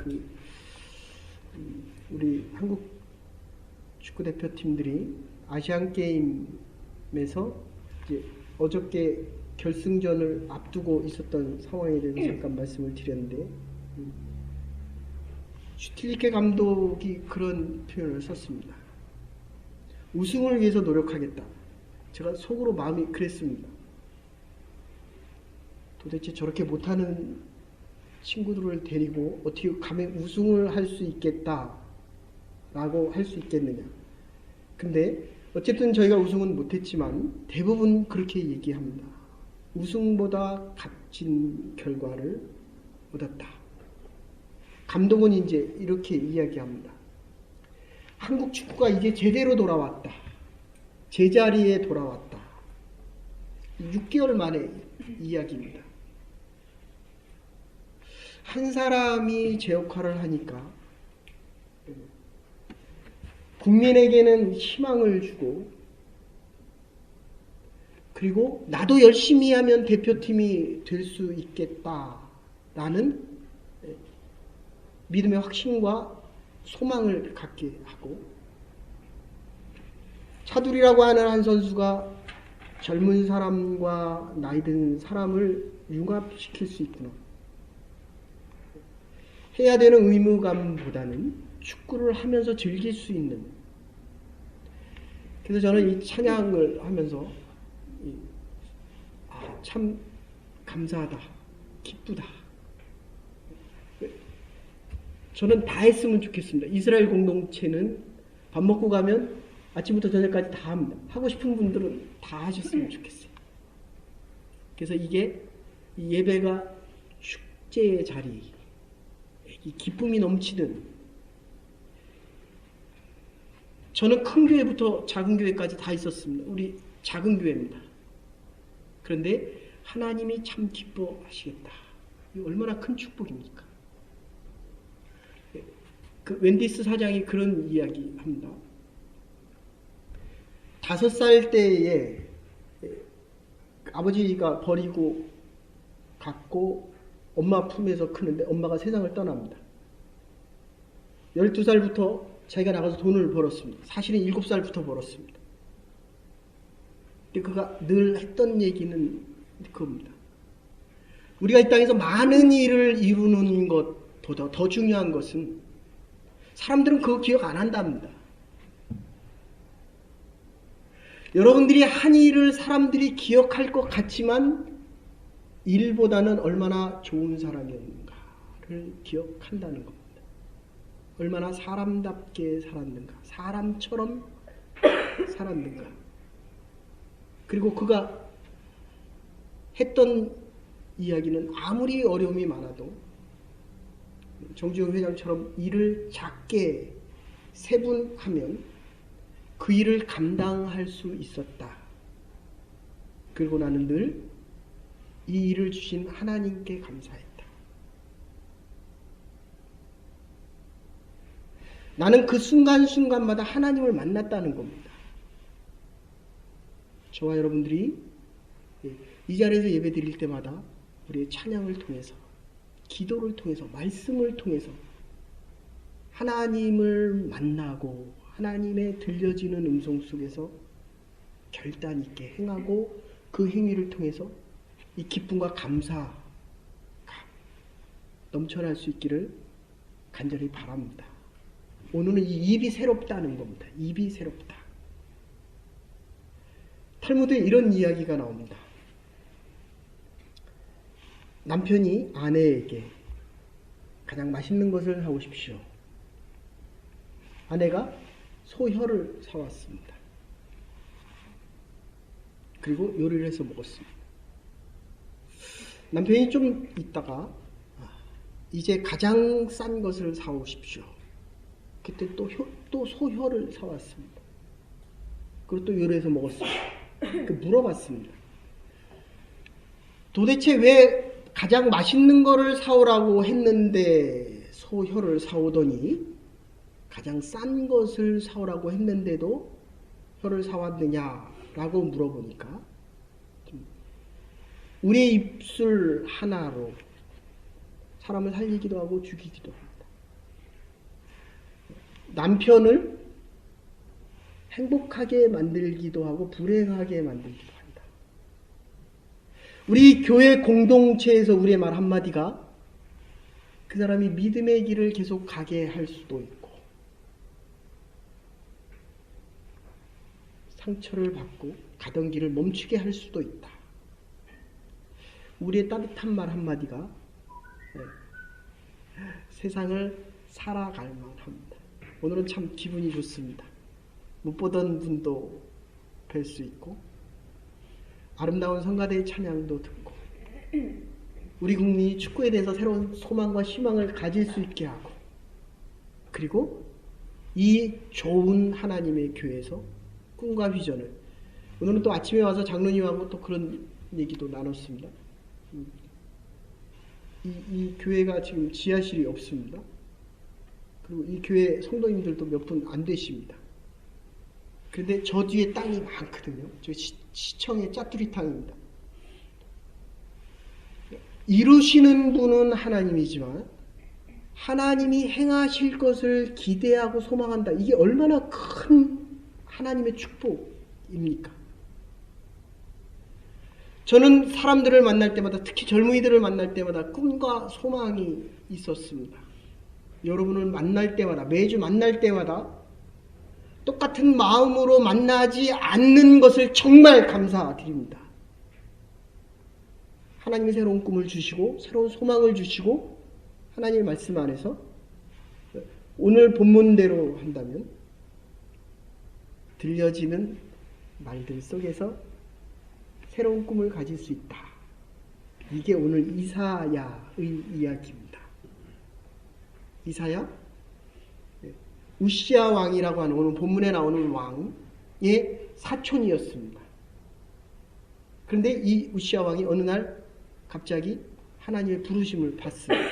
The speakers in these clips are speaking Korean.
그 우리 한국 축구 대표팀들이 아시안 게임에서 이제 어저께 결승전을 앞두고 있었던 상황에 대해서 잠깐 말씀을 드렸는데, 슈틸리케 감독이 그런 표현을 썼습니다. 우승을 위해서 노력하겠다. 제가 속으로 마음이 그랬습니다. 도대체 저렇게 못하는 친구들을 데리고 어떻게 감히 우승을 할 수 있겠다 라고 할 수 있겠느냐. 근데 어쨌든 저희가 우승은 못했지만 대부분 그렇게 얘기합니다. 우승보다 값진 결과를 얻었다. 감독은 이제 이렇게 이야기합니다. 한국 축구가 이제 제대로 돌아왔다. 제자리에 돌아왔다. 6개월 만에 이야기입니다. 한 사람이 제 역할을 하니까 국민에게는 희망을 주고, 그리고 나도 열심히 하면 대표팀이 될 수 있겠다라는 믿음의 확신과 소망을 갖게 하고, 차두리라고 하는 한 선수가 젊은 사람과 나이 든 사람을 융합시킬 수 있구나. 해야 되는 의무감보다는 축구를 하면서 즐길 수 있는. 그래서 저는 이 찬양을 하면서 참 감사하다, 기쁘다. 저는 다 했으면 좋겠습니다. 이스라엘 공동체는 밥 먹고 가면 아침부터 저녁까지 다 합니다. 하고 싶은 분들은 다 하셨으면 좋겠어요. 그래서 이게 이 예배가 축제의 자리, 이 기쁨이 넘치는, 저는 큰 교회부터 작은 교회까지 다 있었습니다. 우리 작은 교회입니다. 그런데 하나님이 참 기뻐하시겠다. 이 얼마나 큰 축복입니까? 그 웬디스 사장이 그런 이야기 합니다. 5살 때에 아버지가 버리고 갔고 엄마 품에서 크는데 엄마가 세상을 떠납니다. 12살부터 자기가 나가서 돈을 벌었습니다. 사실은 7살부터 벌었습니다. 근데 그가 늘 했던 얘기는 그겁니다. 우리가 이 땅에서 많은 일을 이루는 것보다 더 중요한 것은 사람들은 그거 기억 안 한답니다. 여러분들이 한 일을 사람들이 기억할 것 같지만 일보다는 얼마나 좋은 사람이었는가를 기억한다는 겁니다. 얼마나 사람답게 살았는가, 사람처럼 살았는가. 그리고 그가 했던 이야기는 아무리 어려움이 많아도 정주영 회장처럼 일을 작게 세분하면 그 일을 감당할 수 있었다. 그리고 나는 늘 이 일을 주신 하나님께 감사했다. 나는 그 순간순간마다 하나님을 만났다는 겁니다. 저와 여러분들이 이 자리에서 예배 드릴 때마다 우리의 찬양을 통해서, 기도를 통해서, 말씀을 통해서 하나님을 만나고 하나님의 들려지는 음성 속에서 결단 있게 행하고 그 행위를 통해서 이 기쁨과 감사가 넘쳐날 수 있기를 간절히 바랍니다. 오늘은 이 입이 새롭다는 겁니다. 입이 새롭다. 탈무드에 이런 이야기가 나옵니다. 남편이 아내에게 가장 맛있는 것을 사오십시오. 아내가 소혀를 사왔습니다. 그리고 요리를 해서 먹었습니다. 남편이 좀 있다가 이제 가장 싼 것을 사오십시오. 그때 또 소혀를 사왔습니다. 그리고 또 요리해서 먹었습니다. 물어봤습니다. 도대체 왜 가장 맛있는 거를 사오라고 했는데 소혀를 사오더니 가장 싼 것을 사오라고 했는데도 혀를 사왔느냐라고 물어보니까 우리의 입술 하나로 사람을 살리기도 하고 죽이기도 합니다. 남편을 행복하게 만들기도 하고 불행하게 만들기도 한다. 우리 교회 공동체에서 우리의 말 한마디가 그 사람이 믿음의 길을 계속 가게 할 수도 있고 상처를 받고 가던 길을 멈추게 할 수도 있다. 우리의 따뜻한 말 한마디가 세상을 살아갈 만합니다. 오늘은 참 기분이 좋습니다. 못 보던 분도 뵐 수 있고 아름다운 성가대의 찬양도 듣고 우리 국민이 축구에 대해서 새로운 소망과 희망을 가질 수 있게 하고 그리고 이 좋은 하나님의 교회에서 꿈과 비전을 오늘은 또 아침에 와서 장로님하고 또 그런 얘기도 나눴습니다. 이 교회가 지금 지하실이 없습니다. 그리고 이 교회 성도님들도 몇 분 안 되십니다. 그런데 저 뒤에 땅이 많거든요. 저 시청의 짜투리탕입니다. 이루시는 분은 하나님이지만 하나님이 행하실 것을 기대하고 소망한다. 이게 얼마나 큰 하나님의 축복입니까? 저는 사람들을 만날 때마다 특히 젊은이들을 만날 때마다 꿈과 소망이 있었습니다. 여러분을 만날 때마다 매주 만날 때마다 똑같은 마음으로 만나지 않는 것을 정말 감사드립니다. 하나님이 새로운 꿈을 주시고 새로운 소망을 주시고 하나님의 말씀 안에서 오늘 본문대로 한다면 들려지는 말들 속에서 새로운 꿈을 가질 수 있다. 이게 오늘 이사야의 이야기입니다. 이사야 우시야 왕이라고 하는 오늘 본문에 나오는 왕의 사촌이었습니다. 그런데 이 우시야 왕이 어느 날 갑자기 하나님의 부르심을 받습니다.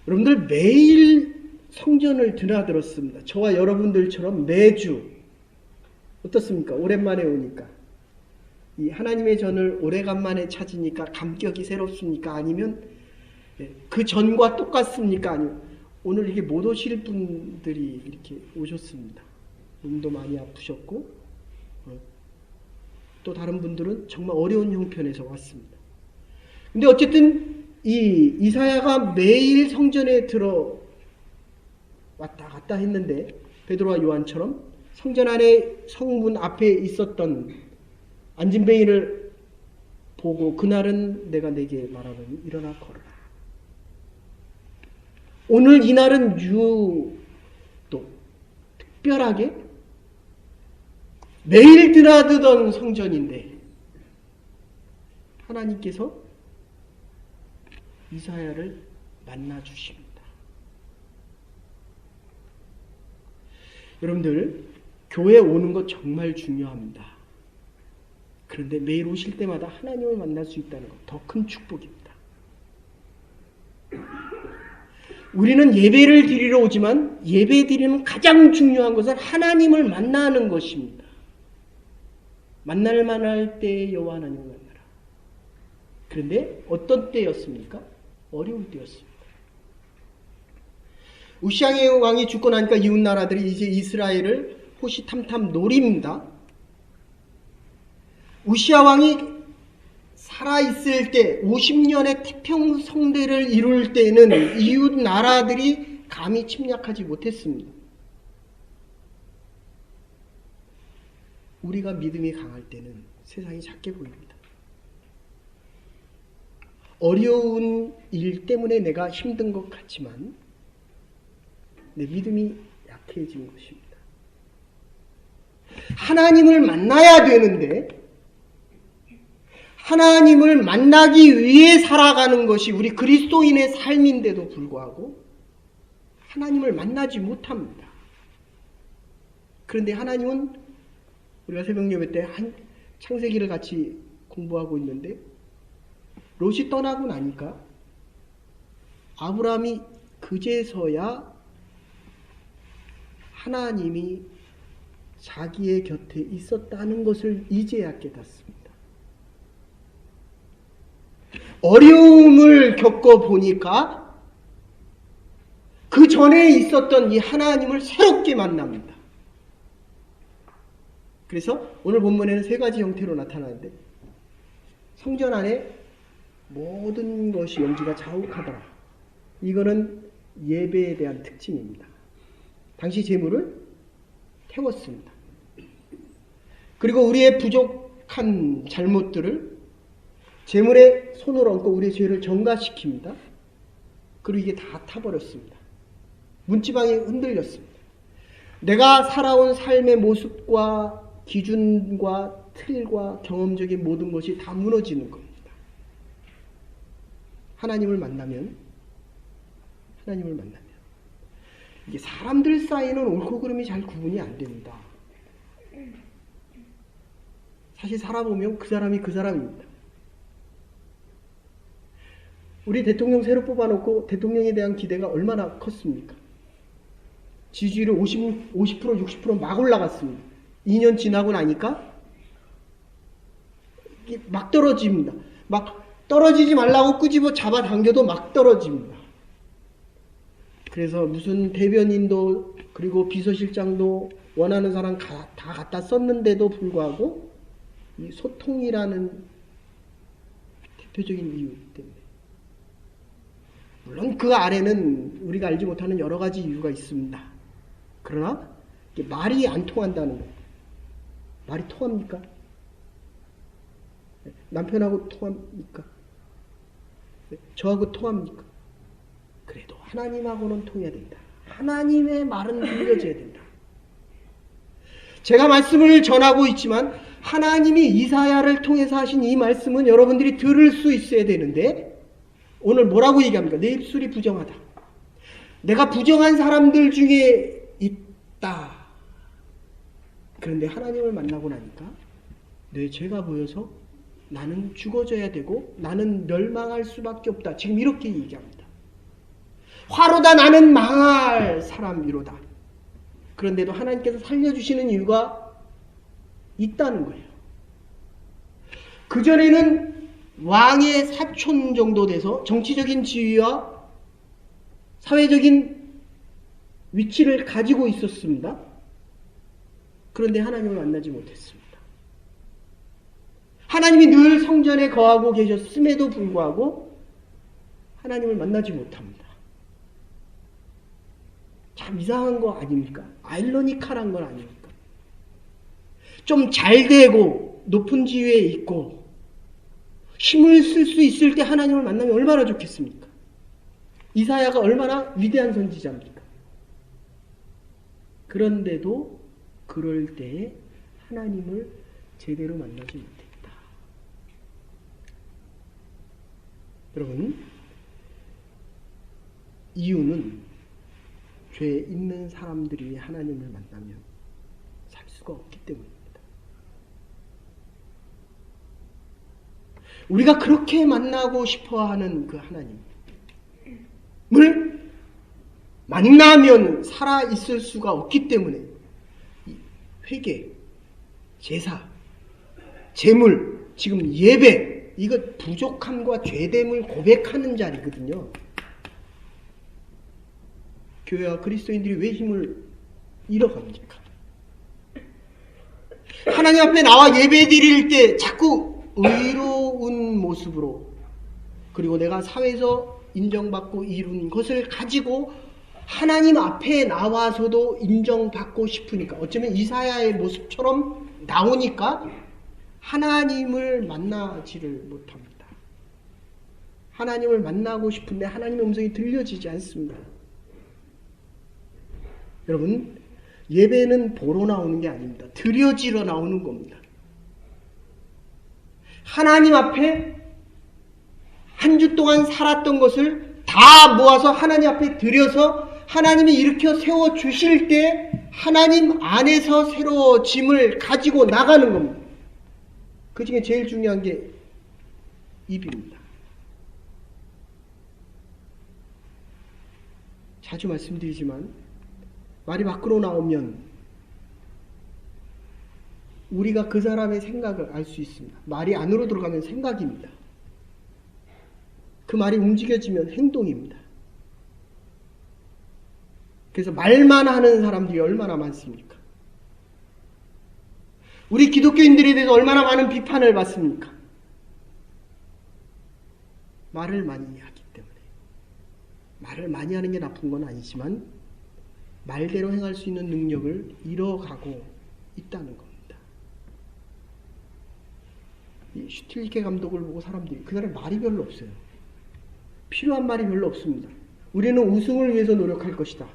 여러분들 매일 성전을 드나들었습니다. 저와 여러분들처럼 매주 어떻습니까? 오랜만에 오니까 이 하나님의 전을 오래간만에 찾으니까 감격이 새롭습니까? 아니면 그 전과 똑같습니까? 아니면 오늘 이게 못 오실 분들이 이렇게 오셨습니다. 몸도 많이 아프셨고 또 다른 분들은 정말 어려운 형편에서 왔습니다. 근데 어쨌든 이 이사야가 매일 성전에 들어 왔다 갔다 했는데 베드로와 요한처럼 성전 안에 성문 앞에 있었던 안진뱅이를 보고 그날은 내가 내게 말하노니 일어나 걸어라. 오늘 이날은 유독 특별하게 매일 드나드던 성전인데 하나님께서 이사야를 만나 주십니다. 여러분들 교회 오는 것 정말 중요합니다. 그런데 매일 오실 때마다 하나님을 만날 수 있다는 것 더 큰 축복입니다. 우리는 예배를 드리러 오지만 예배 드리는 가장 중요한 것은 하나님을 만나는 것입니다. 만날 만할 때 여호와 하나님을 만나라. 그런데 어떤 때였습니까? 어려울 때였습니다. 우시야 왕이 죽고 나니까 이웃 나라들이 이제 이스라엘을 호시탐탐 노립니다. 우시야 왕이 살아있을 때 50년의 태평성대를 이룰 때는 이웃 나라들이 감히 침략하지 못했습니다. 우리가 믿음이 강할 때는 세상이 작게 보입니다. 어려운 일 때문에 내가 힘든 것 같지만 내 믿음이 약해진 것입니다. 하나님을 만나야 되는데 하나님을 만나기 위해 살아가는 것이 우리 그리스도인의 삶인데도 불구하고 하나님을 만나지 못합니다. 그런데 하나님은 우리가 새벽 예배 때 창세기를 같이 공부하고 있는데 롯이 떠나고 나니까 아브라함이 그제서야 하나님이 자기의 곁에 있었다는 것을 이제야 깨닫습니다. 어려움을 겪어보니까 그 전에 있었던 이 하나님을 새롭게 만납니다. 그래서 오늘 본문에는 세 가지 형태로 나타나는데, 성전 안에 모든 것이 연기가 자욱하더라. 이거는 예배에 대한 특징입니다. 당시 제물을 태웠습니다. 그리고 우리의 부족한 잘못들을 제물에 손을 얹고 우리의 죄를 전가시킵니다. 그리고 이게 다 타버렸습니다. 문지방이 흔들렸습니다. 내가 살아온 삶의 모습과 기준과 틀과 경험적인 모든 것이 다 무너지는 겁니다. 하나님을 만나면 이게 사람들 사이는 옳고 그름이 잘 구분이 안 됩니다. 사실 살아보면 그 사람이 그 사람입니다. 우리 대통령 새로 뽑아놓고 대통령에 대한 기대가 얼마나 컸습니까? 지지율이 50%, 60% 막 올라갔습니다. 2년 지나고 나니까 막 떨어집니다. 막 떨어지지 말라고 끄집어 잡아당겨도 막 떨어집니다. 그래서 무슨 대변인도 그리고 비서실장도 원하는 사람 다 갖다 썼는데도 불구하고 이 소통이라는 대표적인 이유 때문에, 물론 그 아래는 우리가 알지 못하는 여러 가지 이유가 있습니다. 그러나 말이 안 통한다는 거예요. 말이 통합니까? 남편하고 통합니까? 저하고 통합니까? 그래도 하나님하고는 통해야 된다. 하나님의 말은 들려져야 된다. 제가 말씀을 전하고 있지만 하나님이 이사야를 통해서 하신 이 말씀은 여러분들이 들을 수 있어야 되는데, 오늘 뭐라고 얘기합니까? 내 입술이 부정하다. 내가 부정한 사람들 중에 있다. 그런데 하나님을 만나고 나니까 내 죄가 보여서 나는 죽어져야 되고 나는 멸망할 수밖에 없다. 지금 이렇게 얘기합니다. 화로다 나는 망할 사람이로다. 그런데도 하나님께서 살려주시는 이유가 있다는 거예요. 그전에는 왕의 사촌 정도 돼서 정치적인 지위와 사회적인 위치를 가지고 있었습니다. 그런데 하나님을 만나지 못했습니다. 하나님이 늘 성전에 거하고 계셨음에도 불구하고 하나님을 만나지 못합니다. 참 이상한 거 아닙니까? 아이러니컬한 건 아닙니까? 좀 잘되고 높은 지위에 있고 힘을 쓸 수 있을 때 하나님을 만나면 얼마나 좋겠습니까? 이사야가 얼마나 위대한 선지자입니까? 그런데도 그럴 때에 하나님을 제대로 만나지 못했다. 여러분, 이유는 죄 있는 사람들이 하나님을 만나면 살 수가 없기 때문입니다. 우리가 그렇게 만나고 싶어하는 그 하나님을 만나면 살아있을 수가 없기 때문에 회개, 제사, 제물, 지금 예배, 이거 부족함과 죄됨을 고백하는 자리거든요. 교회와 그리스도인들이 왜 힘을 잃어갑니까? 하나님 앞에 나와 예배 드릴 때 자꾸 의로운 모습으로, 그리고 내가 사회에서 인정받고 이룬 것을 가지고 하나님 앞에 나와서도 인정받고 싶으니까, 어쩌면 이사야의 모습처럼 나오니까 하나님을 만나지를 못합니다. 하나님을 만나고 싶은데 하나님의 음성이 들려지지 않습니다. 여러분, 예배는 보러 나오는 게 아닙니다. 드려지러 나오는 겁니다. 하나님 앞에 한 주 동안 살았던 것을 다 모아서 하나님 앞에 드려서 하나님이 일으켜 세워주실 때 하나님 안에서 새로워짐을 가지고 나가는 겁니다. 그 중에 제일 중요한 게 입입니다. 자주 말씀드리지만 말이 밖으로 나오면 우리가 그 사람의 생각을 알 수 있습니다. 말이 안으로 들어가면 생각입니다. 그 말이 움직여지면 행동입니다. 그래서 말만 하는 사람들이 얼마나 많습니까? 우리 기독교인들에 대해서 얼마나 많은 비판을 받습니까? 말을 많이 하기 때문에. 말을 많이 하는 게 나쁜 건 아니지만 말대로 행할 수 있는 능력을 잃어가고 있다는 겁니다. 이 슈틸리케 감독을 보고 사람들이 그날에 말이 별로 없어요. 필요한 말이 별로 없습니다. 우리는 우승을 위해서 노력할 것이다.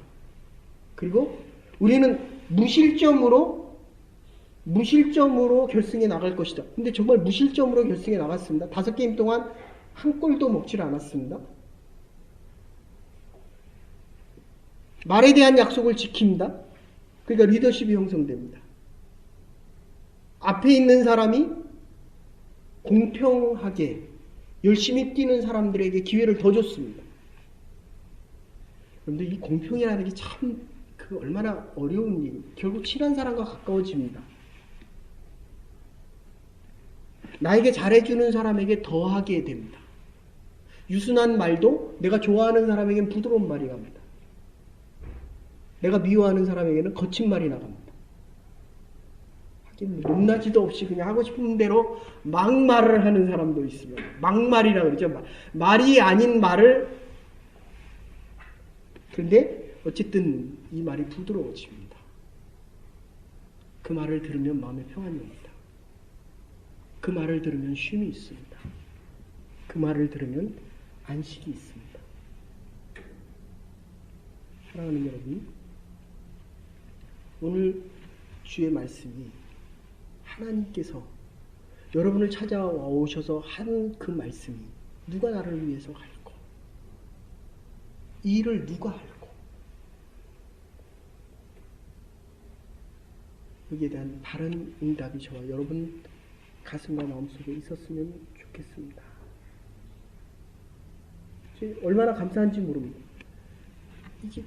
그리고 우리는 무실점으로 결승에 나갈 것이다. 근데 정말 무실점으로 결승에 나갔습니다. 5게임 동안 한 골도 먹질 않았습니다. 말에 대한 약속을 지킵니다. 그러니까 리더십이 형성됩니다. 앞에 있는 사람이 공평하게 열심히 뛰는 사람들에게 기회를 더 줬습니다. 그런데 이 공평이라는 게 참 얼마나 어려운 일, 결국 친한 사람과 가까워집니다. 나에게 잘해주는 사람에게 더하게 됩니다. 유순한 말도 내가 좋아하는 사람에게는 부드러운 말이 갑니다. 내가 미워하는 사람에게는 거친 말이 나갑니다. 하긴 높낮이도 없이 그냥 하고 싶은 대로 막말을 하는 사람도 있습니다. 막말이라고 그러죠. 말이 아닌 말을. 그런데 어쨌든 이 말이 부드러워집니다. 그 말을 들으면 마음에 평안이 옵니다. 그 말을 들으면 쉼이 있습니다. 그 말을 들으면 안식이 있습니다. 사랑하는 여러분, 오늘 주의 말씀이 하나님께서 여러분을 찾아와 오셔서 한 그 말씀이 누가 나를 위해서 할고, 이 일을 누가 할고, 여기에 대한 바른 응답이 저와 여러분 가슴과 마음속에 있었으면 좋겠습니다. 얼마나 감사한지 모릅니다. 이게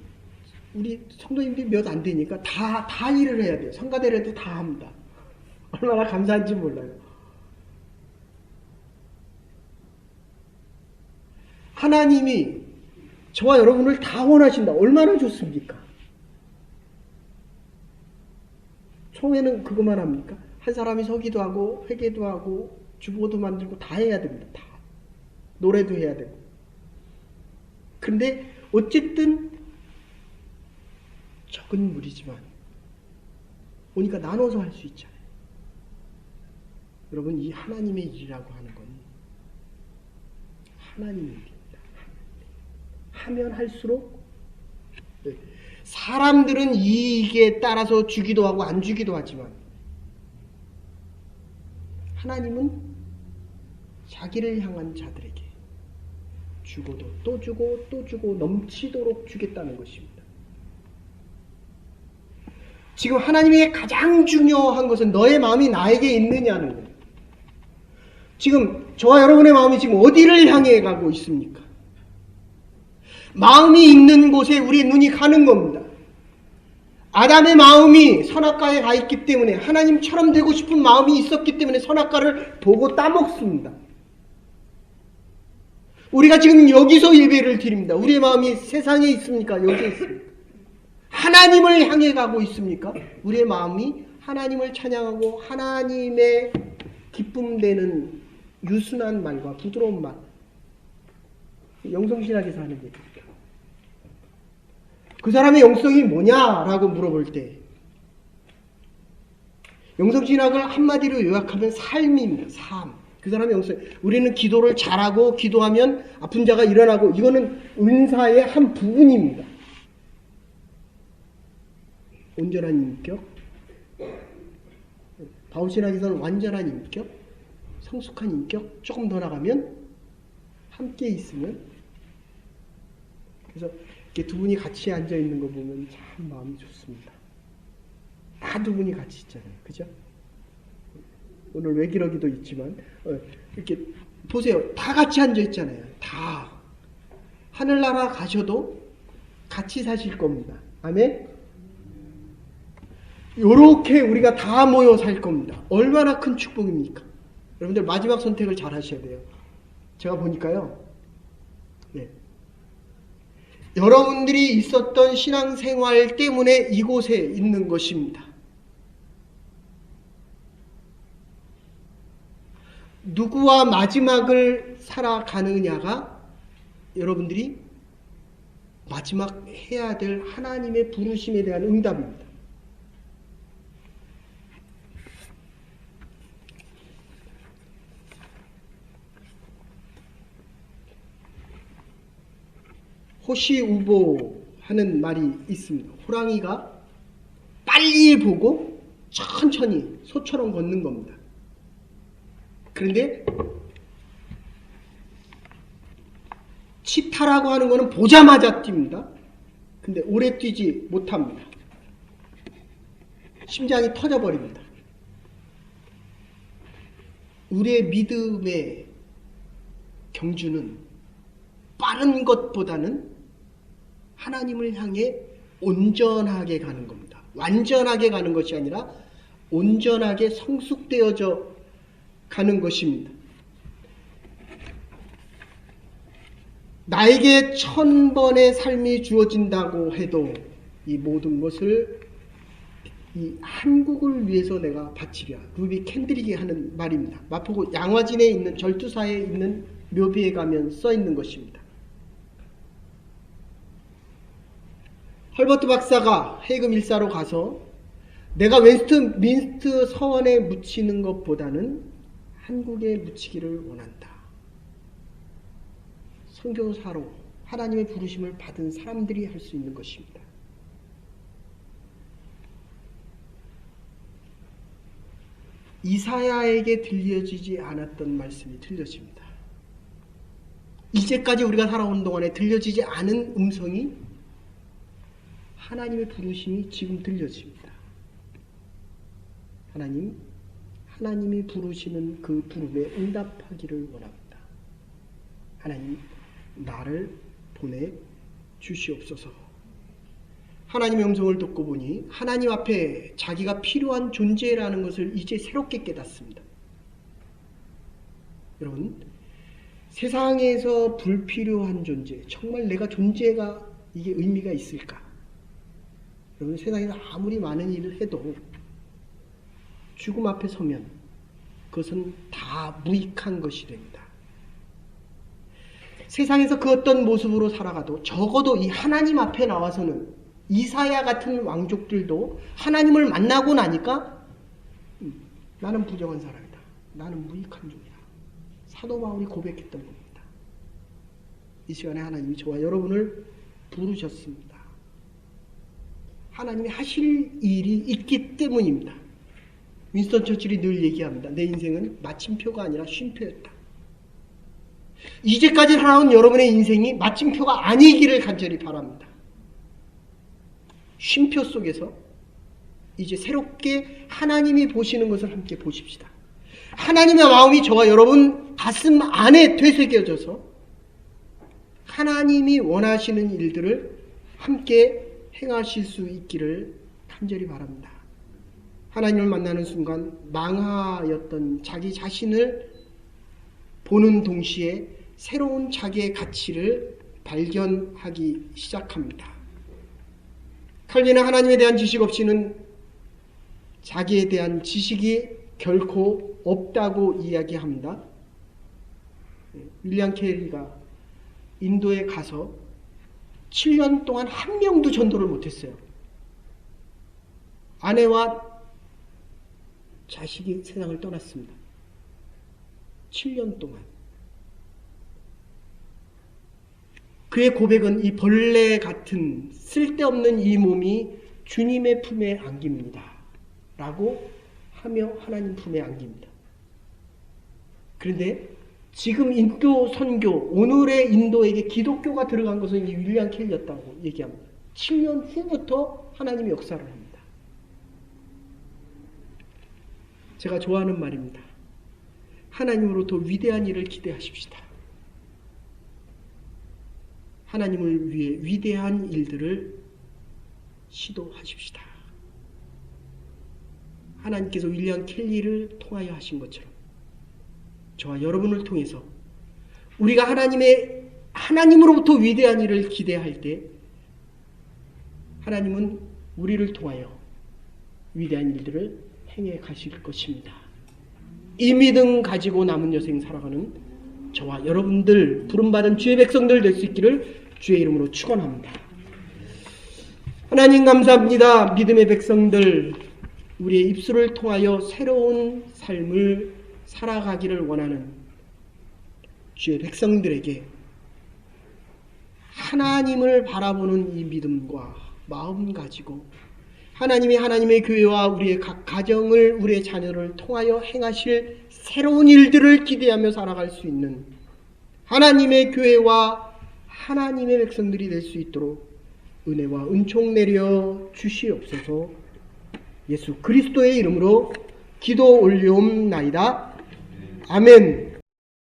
우리 성도님들이 몇 안 되니까 다 일을 해야 돼요. 성가대라도 다 합니다. 얼마나 감사한지 몰라요. 하나님이 저와 여러분을 다 원하신다. 얼마나 좋습니까? 처음에는 그것만 합니까? 한 사람이 서기도 하고 회개도 하고 주보도 만들고 다 해야 됩니다. 다. 노래도 해야 되고. 그런데 어쨌든 적은 무리지만 오니까 나눠서 할 수 있잖아요. 여러분, 이 하나님의 일이라고 하는 건 하나님의 일입니다. 하면 할수록 사람들은 이익에 따라서 주기도 하고 안 주기도 하지만 하나님은 자기를 향한 자들에게 주고도 또 주고 또 주고 넘치도록 주겠다는 것입니다. 지금 하나님에게 가장 중요한 것은 너의 마음이 나에게 있느냐는 거예요. 지금 저와 여러분의 마음이 지금 어디를 향해 가고 있습니까? 마음이 있는 곳에 우리의 눈이 가는 겁니다. 아담의 마음이 선악과에 가 있기 때문에 하나님처럼 되고 싶은 마음이 있었기 때문에 선악과를 보고 따먹습니다. 우리가 지금 여기서 예배를 드립니다. 우리의 마음이 세상에 있습니까? 여기에 있습니까? 하나님을 향해 가고 있습니까? 우리의 마음이 하나님을 찬양하고 하나님의 기쁨 되는 유순한 말과 부드러운 말, 영성신학에서 하는 얘기입니다. 그 사람의 영성이 뭐냐라고 물어볼 때 영성신학을 한마디로 요약하면 삶입니다. 삶. 그 사람의 영성. 우리는 기도를 잘하고 기도하면 아픈 자가 일어나고 이거는 은사의 한 부분입니다. 온전한 인격, 바울신학에서는 완전한 인격, 성숙한 인격, 조금 더 나가면 함께 있으면, 그래서 이렇게 두 분이 같이 앉아 있는 거 보면 참 마음이 좋습니다. 다 두 분이 같이 있잖아요, 그죠? 오늘 외기러기도 있지만 이렇게 보세요, 다 같이 앉아 있잖아요. 다 하늘나라 가셔도 같이 사실 겁니다. 아멘. 요렇게 우리가 다 모여 살 겁니다. 얼마나 큰 축복입니까? 여러분들 마지막 선택을 잘 하셔야 돼요. 제가 보니까요, 네, 여러분들이 있었던 신앙생활 때문에 이곳에 있는 것입니다. 누구와 마지막을 살아가느냐가 여러분들이 마지막 해야 될 하나님의 부르심에 대한 응답입니다. 호시우보 하는 말이 있습니다. 호랑이가 빨리 보고 천천히 소처럼 걷는 겁니다. 그런데 치타라고 하는 것은 보자마자 뜁니다. 근데 오래 뛰지 못합니다. 심장이 터져버립니다. 우리의 믿음의 경주는 빠른 것보다는 하나님을 향해 온전하게 가는 겁니다. 완전하게 가는 것이 아니라 온전하게 성숙되어져 가는 것입니다. 나에게 1000번의 삶이 주어진다고 해도 이 모든 것을 이 한국을 위해서 내가 바치랴. 루비 캔드릭이 하는 말입니다. 마포구 양화진에 있는 절두사에 있는 묘비에 가면 써 있는 것입니다. 헐버트 박사가 해금 일사로 가서 내가 웨스트민스터 서원에 묻히는 것보다는 한국에 묻히기를 원한다. 선교사로 하나님의 부르심을 받은 사람들이 할 수 있는 것입니다. 이사야에게 들려지지 않았던 말씀이 들려집니다. 이제까지 우리가 살아오는 동안에 들려지지 않은 음성이 하나님의 부르심이 지금 들려집니다. 하나님이 부르시는 그 부름에 응답하기를 원합니다. 하나님, 나를 보내 주시옵소서. 하나님의 음성을 듣고 보니 하나님 앞에 자기가 필요한 존재라는 것을 이제 새롭게 깨닫습니다. 여러분, 세상에서 불필요한 존재, 정말 내가 존재가 이게 의미가 있을까? 여러분, 세상에서 아무리 많은 일을 해도 죽음 앞에 서면 그것은 다 무익한 것이 됩니다. 세상에서 그 어떤 모습으로 살아가도 적어도 이 하나님 앞에 나와서는 이사야 같은 왕족들도 하나님을 만나고 나니까 나는 부정한 사람이다. 나는 무익한 종이다. 사도 바울이 고백했던 겁니다. 이 시간에 하나님이 저와 여러분을 부르셨습니다. 하나님이 하실 일이 있기 때문입니다. 윈스턴 처칠이 늘 얘기합니다. 내 인생은 마침표가 아니라 쉼표였다. 이제까지 살아온 여러분의 인생이 마침표가 아니기를 간절히 바랍니다. 쉼표 속에서 이제 새롭게 하나님이 보시는 것을 함께 보십시다. 하나님의 마음이 저와 여러분 가슴 안에 되새겨져서 하나님이 원하시는 일들을 함께 행하실 수 있기를 간절히 바랍니다. 하나님을 만나는 순간 망하였던 자기 자신을 보는 동시에 새로운 자기의 가치를 발견하기 시작합니다. 칼빈은 하나님에 대한 지식 없이는 자기에 대한 지식이 결코 없다고 이야기합니다. 윌리엄 캐리가 인도에 가서 7년 동안 한 명도 전도를 못했어요. 아내와 자식이 세상을 떠났습니다. 7년 동안. 그의 고백은 이 벌레 같은 쓸데없는 이 몸이 주님의 품에 안깁니다. 라고 하며 하나님 품에 안깁니다. 그런데 지금 인도 선교, 오늘의 인도에게 기독교가 들어간 것은 이 윌리엄 켈리였다고 얘기합니다. 7년 후부터 하나님이 역사를 합니다. 제가 좋아하는 말입니다. 하나님으로부터 위대한 일을 기대하십시다. 하나님을 위해 위대한 일들을 시도하십시다. 하나님께서 윌리엄 켈리를 통하여 하신 것처럼 저와 여러분을 통해서 우리가 하나님의 하나님으로부터 위대한 일을 기대할 때 하나님은 우리를 통하여 위대한 일들을 행해 가실 것입니다. 이 믿음 가지고 남은 여생 살아가는 저와 여러분들, 부름받은 주의 백성들 될 수 있기를 주의 이름으로 축원합니다. 하나님 감사합니다. 믿음의 백성들, 우리의 입술을 통하여 새로운 삶을 살아가기를 원하는 주의 백성들에게 하나님을 바라보는 이 믿음과 마음 가지고 하나님이 하나님의 교회와 우리의 각 가정을, 우리의 자녀를 통하여 행하실 새로운 일들을 기대하며 살아갈 수 있는 하나님의 교회와 하나님의 백성들이 될 수 있도록 은혜와 은총 내려 주시옵소서. 예수 그리스도의 이름으로 기도 올리옵나이다. 아멘.